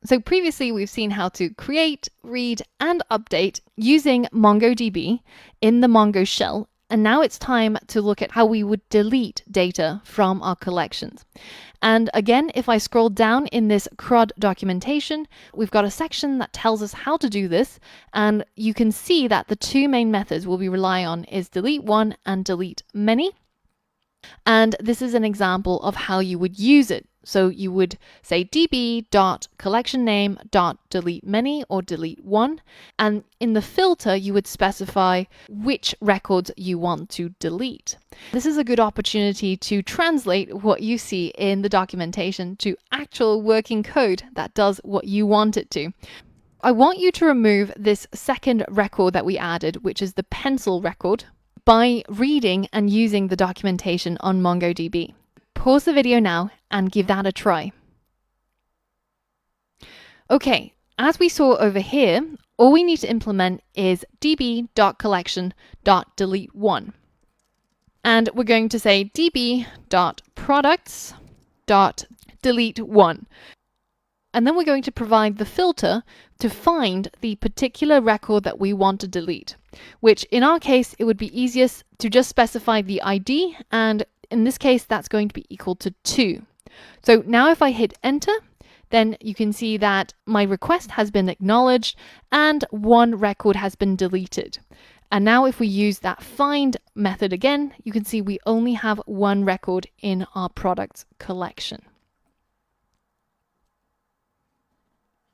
So previously we've seen how to create, read, and update using MongoDB in the Mongo shell. And now it's time to look at how we would delete data from our collections. And again, if I scroll down in this Crud documentation, we've got a section that tells us how to do this. And you can see that the two main methods we'll be relying on is delete one and delete many. And this is an example of how you would use it. So you would say db.collectionname.deleteMany or delete one. And in the filter, you would specify which records you want to delete. This is a good opportunity to translate what you see in the documentation to actual working code that does what you want it to. I want you to remove this second record that we added, which is the pencil record, by reading and using the documentation on MongoDB. Pause the video now and give that a try. Okay, as we saw over here, all we need to implement is db.collection.delete1. And we're going to say db.products.delete1. And then we're going to provide the filter to find the particular record that we want to delete, which in our case, it would be easiest to just specify the ID, and in this case, that's going to be equal to 2. So now if I hit enter, then you can see that my request has been acknowledged and one record has been deleted. And now if we use that find method again, you can see we only have one record in our products collection.